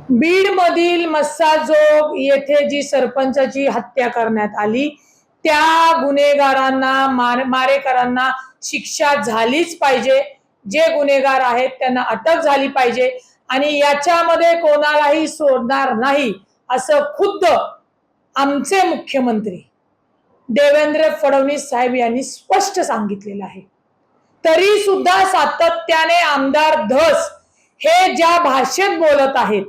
बीड मधील मस्साजोग येथे जी सरपंचाची हत्या करण्यात आली त्या गुन्हेगारांना मारेकरांना शिक्षा झालीच पाहिजे। जे गुन्हेगार आहेत त्यांना अटक झाली पाहिजे आणि याच्यामध्ये कोणालाही सोडणार नाही असं खुद्द आमचे मुख्यमंत्री देवेंद्र फडणवीस साहेब यांनी स्पष्ट सांगितलेलं आहे। तरी सुद्धा सातत्याने आमदार धस हे ज्या भाषेत बोलत आहेत,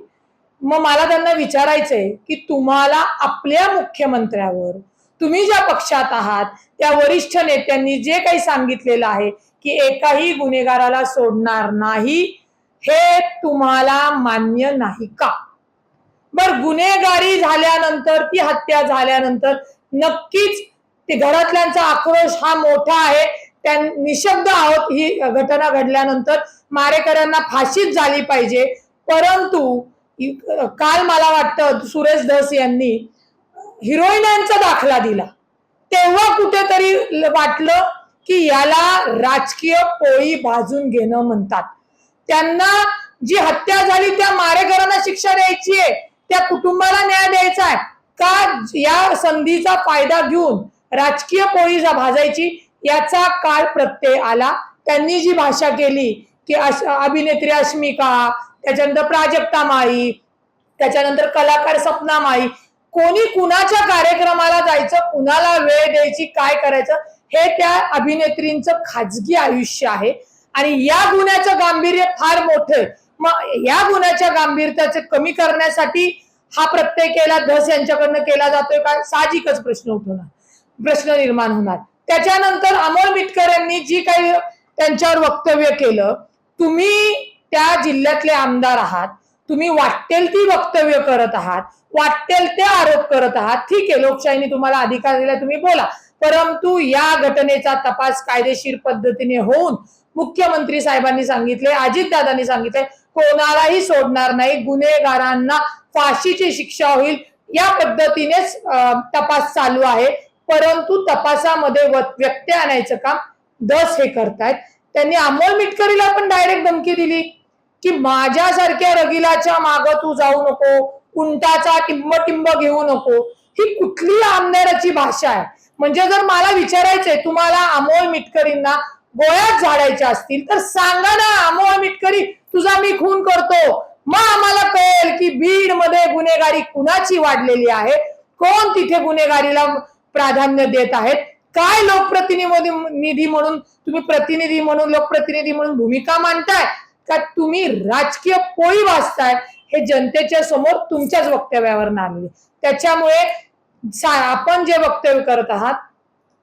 मग मला त्यांना विचारायचंय की तुम्हाला आपल्या मुख्यमंत्र्यावर, तुम्ही ज्या पक्षात आहात त्या वरिष्ठ नेत्यांनी जे काही सांगितलेलं आहे की एकाही गुन्हेगाराला सोडणार नाही, हे तुम्हाला मान्य नाही का? बर, गुन्हेगारी झाल्यानंतर, ती हत्या झाल्यानंतर नक्कीच ते घरातल्यांचा आक्रोश हा मोठा आहे। त्या निशब्द आहोत ही घटना घडल्यानंतर, मारेकऱ्यांना फाशीच झाली पाहिजे। परंतु काल मला वाटतं सुरेश धस यांनी हिरोईनांचा दाखला दिला, तेव्हा कुठेतरी वाटलं की याला राजकीय पोळी भाजून घेणं म्हणतात। त्यांना जी हत्या झाली त्या मारेकरांना शिक्षा द्यायची आहे, त्या कुटुंबाला न्याय द्यायचा आहे का या संधीचा फायदा घेऊन राजकीय पोळी भाजायची, याचा काळ प्रत्यय आला। त्यांनी जी भाषा केली की अभिनेत्री अस्मिका, त्याच्यानंतर प्राजक्ता माळी, त्याच्यानंतर कलाकार सपना माळी, कोणी कुणाच्या कार्यक्रमाला जायचं, कुणाला वेळ द्यायची, काय करायचं हे त्या अभिनेत्रींचं खाजगी आयुष्य आहे आणि या गुन्ह्याचं गांभीर्य फार मोठं आहे। मग या गुन्ह्याच्या गांभीर्याचे कमी करण्यासाठी हा प्रत्यय केला धस यांच्याकडनं केला जातोय का? साहजिकच प्रश्न निर्माण होणार। त्याच्यानंतर अमोल मिटकर यांनी जी काही त्यांच्यावर वक्तव्य केलं, तुम्ही त्या जिल्ह्यातले आमदार आहात, तुम्ही वाटेल ती वक्तव्य करत आहात, वाटेल ते आरोप करत आहात, ठीक आहे, लोकशाहीने तुम्हाला अधिकार दिला, तुम्ही बोला, परंतु या घटनेचा तपास कायदेशीर पद्धतीने होऊन मुख्यमंत्री साहेबांनी सांगितले, अजितदादांनी सांगितले, कोणालाही सोडणार नाही, गुन्हेगारांना फाशीची शिक्षा होईल, या पद्धतीनेच तपास चालू आहे। परंतु तपासामध्ये व्यत्यय आणायचं काम धस हे करतायत। त्यांनी अमोल मिटकरीला पण डायरेक्ट धमकी दिली की माझ्यासारख्या रगिलाच्या माग तू जाऊ नको, उंटाचा टिंब घेऊ नको। ही कुठली आमदाराची भाषा आहे? म्हणजे जर मला विचारायचंय तुम्हाला अमोल मिटकरींना गोळ्यात झाडायच्या असतील तर सांगा ना, अमोल मिटकरी तुझा मी खून करतो, मग आम्हाला कळेल की बीड मध्ये गुन्हेगारी कुणाची वाढलेली आहे, कोण तिथे गुन्हेगारीला प्राधान्य देत आहेत, काय लोकप्रतिनिधी म्हणून तुम्ही प्रतिनिधी म्हणून, लोकप्रतिनिधी म्हणून भूमिका मांडताय का तुम्ही राजकीय पोळी वाजताय, हे जनतेच्या समोर तुमच्याच वक्तव्यावर आलेले। त्याच्यामुळे आपण जे वक्तव्य करत आहात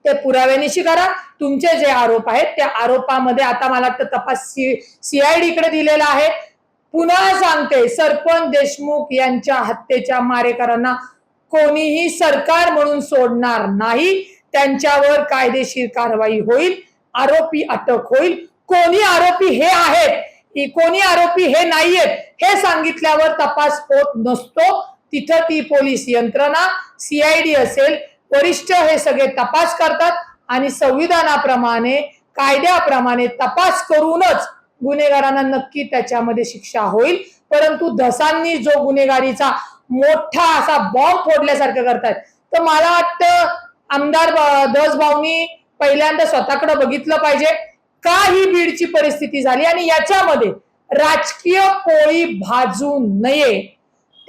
ते पुराव्यानिशी करा। तुमचे जे आरोप आहेत त्या आरोपामध्ये आता मला वाटतं तपास सीआयडी कडे दिलेला आहे। पुन्हा सांगते, सरपंच देशमुख यांच्या हत्येच्या मारेकरांना कोणीही सरकार म्हणून सोडणार नाही, त्यांच्यावर कायदेशीर कारवाई होईल, आरोपी अटक होईल। कोणी आरोपी हे आहेत, कोणी आरोपी हे नाहीयेत हे सांगितल्यावर तपास होत नसतो। तिथं ती पोलीस यंत्रणा, सीआयडी असेल, वरिष्ठ हे सगळे तपास करतात आणि संविधानाप्रमाणे, कायद्याप्रमाणे तपास करूनच गुन्हेगारांना नक्की त्याच्यामध्ये शिक्षा होईल। परंतु धसांनी जो गुन्हेगारीचा मोठा असा बॉम्ब फोडल्यासारखं करतात, तर मला वाटतं आमदार धस भाऊनी पहिल्यांदा स्वतःकडे बघितलं पाहिजे का ही बीडची परिस्थिती झाली आणि याच्यामध्ये राजकीय पोळी भाजू नये,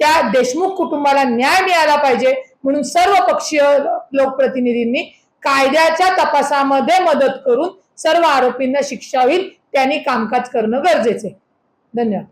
त्या देशमुख कुटुंबाला न्याय मिळाला पाहिजे म्हणून सर्व पक्षीय लोकप्रतिनिधींनी कायद्याच्या तपासामध्ये मदत करून सर्व आरोपींना शिक्षा होईल त्यांनी कामकाज करणं गरजेचे। धन्यवाद।